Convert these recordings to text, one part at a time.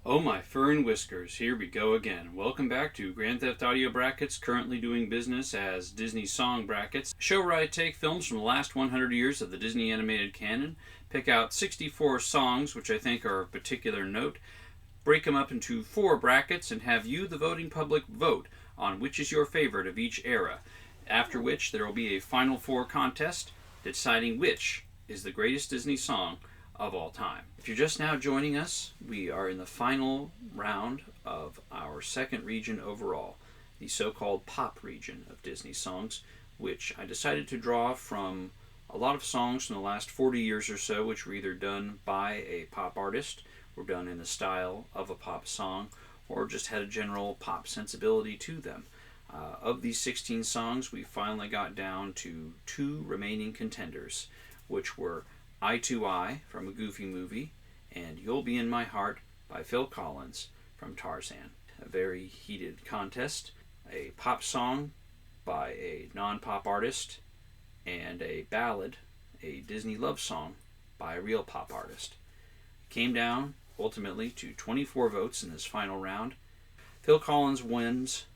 Oh my fur and whiskers, here we go again. Welcome back to Grand Theft Audio Brackets, currently doing business as Disney Song Brackets, a show where I take films from the last 100 years of the Disney Animated Canon, pick out 64 songs which I think are of particular note, break them up into 4 brackets, and have you, the voting public, vote on which is your favorite of each era, after which there will be a Final Four contest deciding which is the greatest Disney song of all time. If you're just now joining us, we are in the final round of our second region overall, the so-called pop region of Disney songs, which I decided to draw from a lot of songs from the last 40 years or so, which were either done by a pop artist, were done in the style of a pop song, or just had a general pop sensibility to them. Of these 16 songs, we finally got down to 2 remaining contenders, which were Eye to Eye from A Goofy Movie and You'll Be in My Heart by Phil Collins from Tarzan. A very heated contest, a pop song by a non-pop artist, and a ballad, a Disney love song by a real pop artist. It came down ultimately to 24 votes in this final round. Phil Collins wins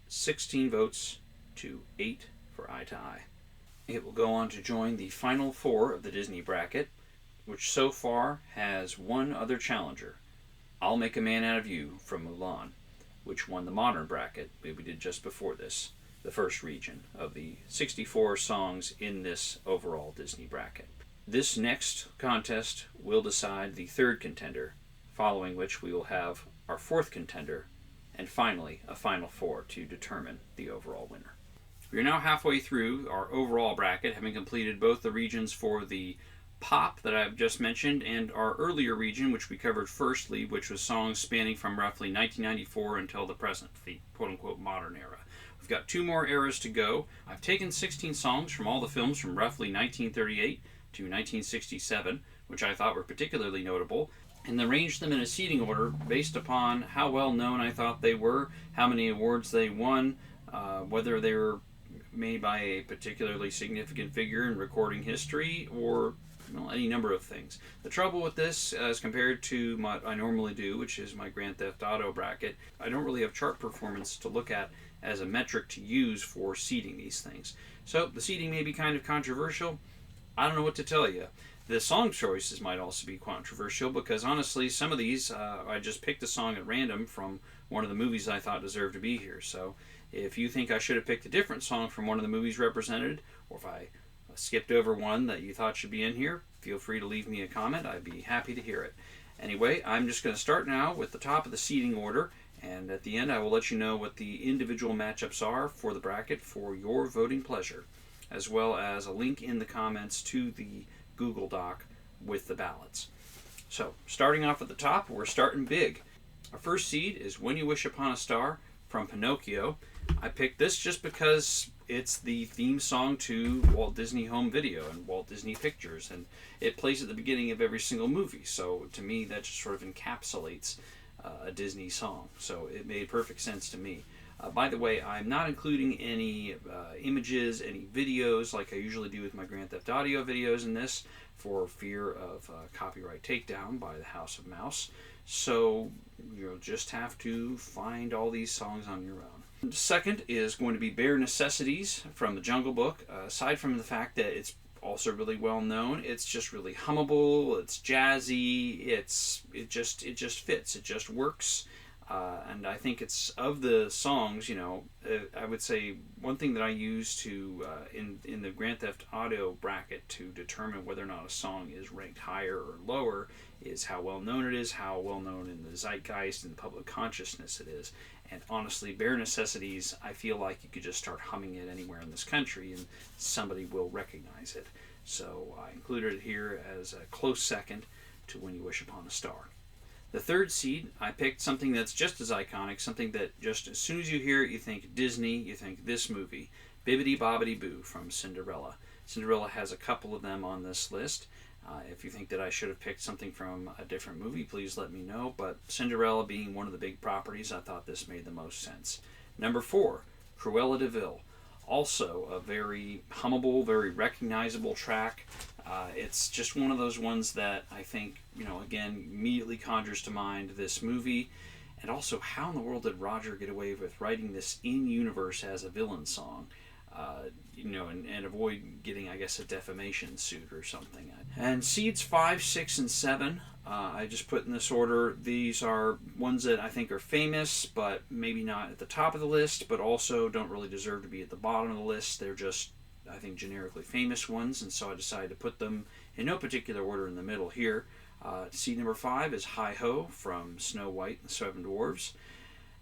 16 votes to 8 for Eye to Eye. It will go on to join the final 4 of the Disney bracket, which so far has one other challenger, I'll Make a Man Out of You from Mulan, which won the modern bracket that we did just before this, the first region of the 64 songs in this overall Disney bracket. This next contest will decide the third contender, following which we will have our fourth contender, and finally a final 4 to determine the overall winner. We are now halfway through our overall bracket, having completed both the regions for the pop that I've just mentioned and our earlier region, which we covered firstly, which was songs spanning from roughly 1994 until the present, the quote-unquote modern era. We've got 2 more eras to go. I've taken 16 songs from all the films from roughly 1938 to 1967, which I thought were particularly notable, and arranged them in a seating order based upon how well known I thought they were, how many awards they won, whether they were made by a particularly significant figure in recording history, or any number of things. The trouble with this, as compared to what I normally do, which is my Grand Theft Auto bracket, I don't really have chart performance to look at as a metric to use for seeding these things. So the seeding may be kind of controversial. I don't know what to tell you. The song choices might also be controversial because honestly, some of these, I just picked a song at random from one of the movies I thought deserved to be here. So if you think I should have picked a different song from one of the movies represented, or if I skipped over one that you thought should be in here, feel free to leave me a comment. I'd be happy to hear it. Anyway, I'm just going to start now with the top of the seeding order, and at the end I will let you know what the individual matchups are for the bracket for your voting pleasure, as well as a link in the comments to the Google Doc with the ballots. So, starting off at the top, we're starting big. Our first seed is When You Wish Upon a Star from Pinocchio. I picked this just because it's the theme song to Walt Disney Home Video and Walt Disney Pictures, and it plays at the beginning of every single movie. So to me, that just sort of encapsulates a Disney song. So it made perfect sense to me. By the way, I'm not including any images, any videos like I usually do with my Grand Theft Audio videos in this, for fear of copyright takedown by the House of Mouse. So you'll just have to find all these songs on your own. Second is going to be Bare Necessities from The Jungle Book. Aside from the fact that it's also really well known, it's just really hummable, it's jazzy, it just fits, it just works. And I think it's, of the songs, I would say one thing that I use to in the Grand Theft Auto bracket to determine whether or not a song is ranked higher or lower is how well known it is, how well known in the zeitgeist and the public consciousness it is. And honestly, Bare Necessities, I feel like you could just start humming it anywhere in this country and somebody will recognize it. So I included it here as a close second to When You Wish Upon a Star. The third seed, I picked something that's just as iconic, something that just as soon as you hear it, you think Disney, you think this movie, Bibbidi Bobbidi Boo from Cinderella. Cinderella has a couple of them on this list. If you think that I should have picked something from a different movie, please let me know. But Cinderella being one of the big properties, I thought this made the most sense. Number 4, Cruella de Vil. also a very hummable, very recognizable track. It's just one of those ones that I think, again, immediately conjures to mind this movie. And also, how in the world did Roger get away with writing this in-universe as a villain song? And avoid getting, I guess, a defamation suit or something. And seeds 5, 6, and 7, I just put in this order. These are ones that I think are famous, but maybe not at the top of the list, but also don't really deserve to be at the bottom of the list. They're just, I think, generically famous ones, and so I decided to put them in no particular order in the middle here. Seed number 5 is Hi Ho from Snow White and the Seven Dwarfs.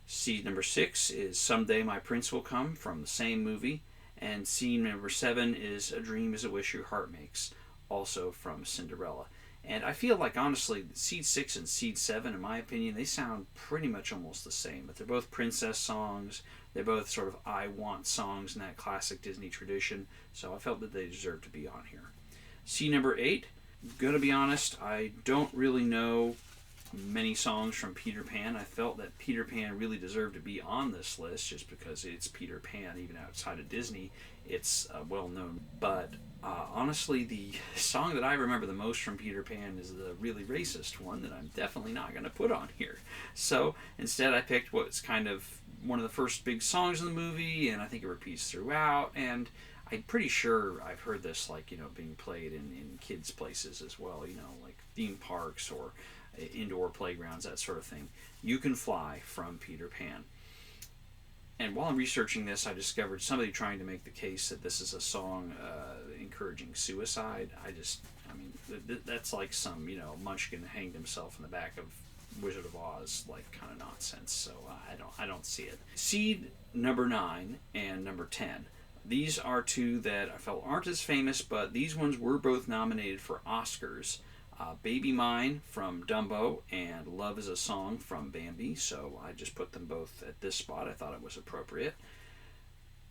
Seed number 6 is Someday My Prince Will Come from the same movie. And seed number 7 is A Dream Is a Wish Your Heart Makes, also from Cinderella. And I feel like, honestly, seed 6 and seed 7, in my opinion, they sound pretty much almost the same. But they're both princess songs. They're both sort of I want songs in that classic Disney tradition. So I felt that they deserved to be on here. Seed number 8, I'm going to be honest, I don't really know many songs from Peter Pan. I felt that Peter Pan really deserved to be on this list just because it's Peter Pan. Even outside of Disney, it's well known. But honestly, the song that I remember the most from Peter Pan is the really racist one that I'm definitely not going to put on here. So instead I picked what's kind of one of the first big songs in the movie, and I think it repeats throughout, and I'm pretty sure I've heard this being played in kids' places as well, like theme parks or indoor playgrounds, that sort of thing. You Can Fly from Peter Pan. And while I'm researching this, I discovered somebody trying to make the case that this is a song encouraging suicide. That's like some, Munchkin hanged himself in the back of Wizard of Oz, kind of nonsense. So I don't see it. Seed number 9 and number 10. These are two that I felt aren't as famous, but these ones were both nominated for Oscars. Baby Mine from Dumbo and Love Is a Song from Bambi, so I just put them both at this spot. I thought it was appropriate.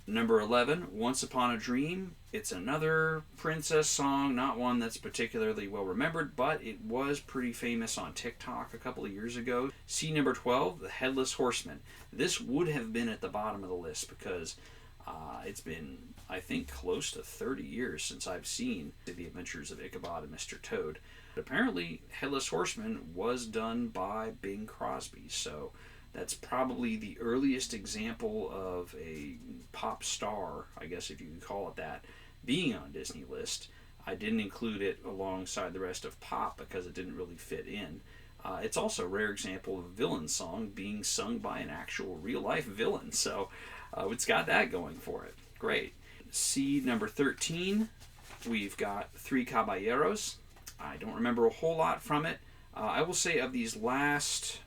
Number 11, Once Upon a Dream. It's another princess song, not one that's particularly well remembered, but it was pretty famous on TikTok a couple of years ago. Seed number 12, The Headless Horseman. This would have been at the bottom of the list because it's been, I think, close to 30 years since I've seen The Adventures of Ichabod and Mr. Toad. But apparently, Headless Horseman was done by Bing Crosby, so that's probably the earliest example of a pop star, I guess if you could call it that, being on Disney list. I didn't include it alongside the rest of pop because it didn't really fit in. It's also a rare example of a villain song being sung by an actual real-life villain, so it's got that going for it. Great. Seed number 13, we've got Three Caballeros. I don't remember a whole lot from it. I will say of these last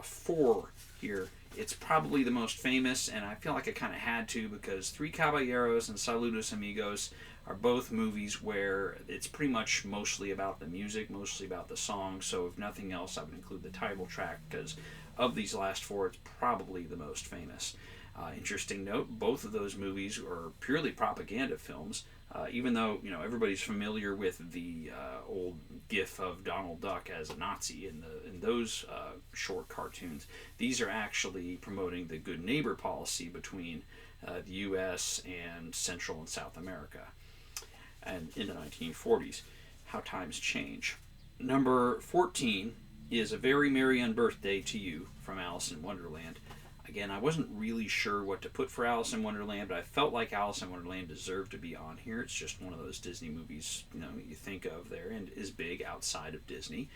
4 here, it's probably the most famous, and I feel like I kind of had to because Three Caballeros and Saludos Amigos are both movies where it's pretty much mostly about the music, mostly about the song, so if nothing else, I would include the title track because of these last 4, it's probably the most famous. Interesting note, both of those movies are purely propaganda films, even though everybody's familiar with the old gif of Donald Duck as a Nazi in those short cartoons. These are actually promoting the good neighbor policy between the U.S. and Central and South America, and in the 1940s. How times change. Number 14 is A Very Merry Unbirthday to You from Alice in Wonderland. Again, I wasn't really sure what to put for Alice in Wonderland, but I felt like Alice in Wonderland deserved to be on here. It's just one of those Disney movies, you think of there and is big outside of Disney.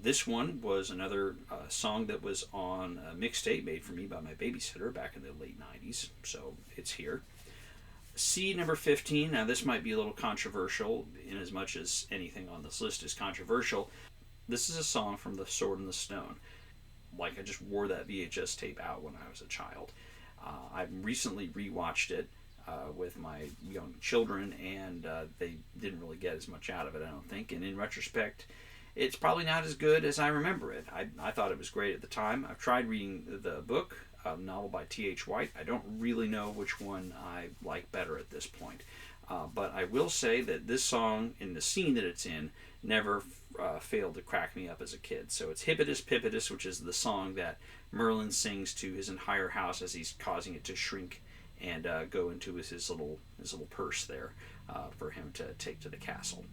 This one was another song that was on a mixtape made for me by my babysitter back in the late 90s, so it's here. Seed number 15, now this might be a little controversial in as much as anything on this list is controversial. This is a song from The Sword and the Stone. I just wore that VHS tape out when I was a child. I recently rewatched it with my young children, and they didn't really get as much out of it, I don't think. And in retrospect, it's probably not as good as I remember it. I thought it was great at the time. I've tried reading the book, a novel by T.H. White. I don't really know which one I like better at this point. But I will say that this song, in the scene that it's in, never failed to crack me up as a kid. So it's Hippitus Pippitus, which is the song that Merlin sings to his entire house as he's causing it to shrink and go into his little purse there for him to take to the castle.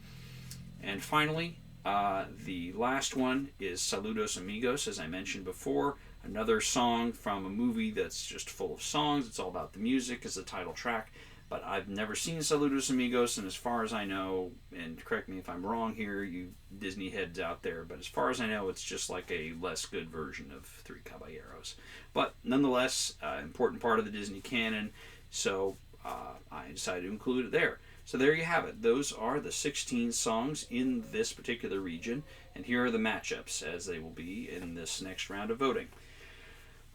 And finally, the last one is Saludos Amigos, as I mentioned before. Another song from a movie that's just full of songs. It's all about the music as the title track. But I've never seen Saludos Amigos, and as far as I know, and correct me if I'm wrong here, you Disney heads out there, but as far as I know, it's just like a less good version of Three Caballeros. But nonetheless, important part of the Disney canon, so I decided to include it there. So there you have it. Those are the 16 songs in this particular region, and here are the matchups as they will be in this next round of voting.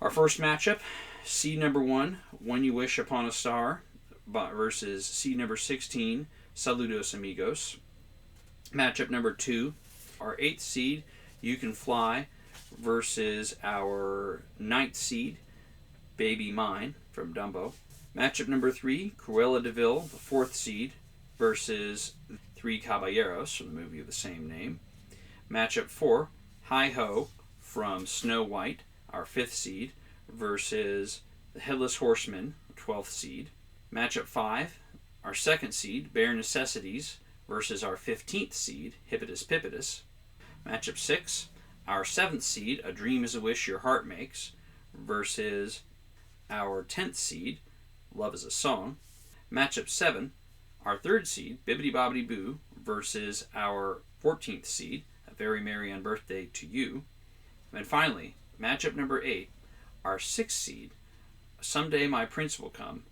Our first matchup, seed number 1, When You Wish Upon a Star, versus seed number 16, Saludos Amigos. Matchup number 2, our 8th seed, You Can Fly, versus our 9th seed, Baby Mine from Dumbo. Matchup number 3, Cruella de Vil, the 4th seed, versus Three Caballeros from the movie of the same name. Matchup 4, Hi Ho from Snow White, our 5th seed, versus the Headless Horseman, 12th seed. Matchup 5, our 2nd seed, Bare Necessities, versus our 15th seed, Hippitus Pippitus. Matchup 6, our 7th seed, A Dream is a Wish Your Heart Makes, versus our 10th seed, Love is a Song. Matchup 7, our 3rd seed, Bibbidi Bobbidi Boo, versus our 14th seed, A Very Merry Unbirthday to You. And finally, matchup number 8, our 6th seed, Someday My Prince Will Come,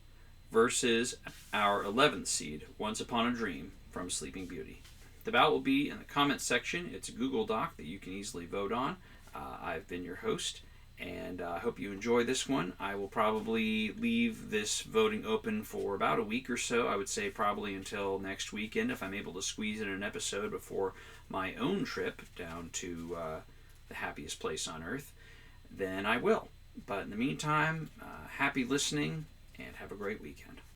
versus our 11th seed, Once Upon a Dream from Sleeping Beauty. The ballot will be in the comments section. It's a Google Doc that you can easily vote on. I've been your host, and I hope you enjoy this one. I will probably leave this voting open for about a week or so. I would say probably until next weekend if I'm able to squeeze in an episode before my own trip down to the happiest place on earth. Then I will. But in the meantime, happy listening and have a great weekend.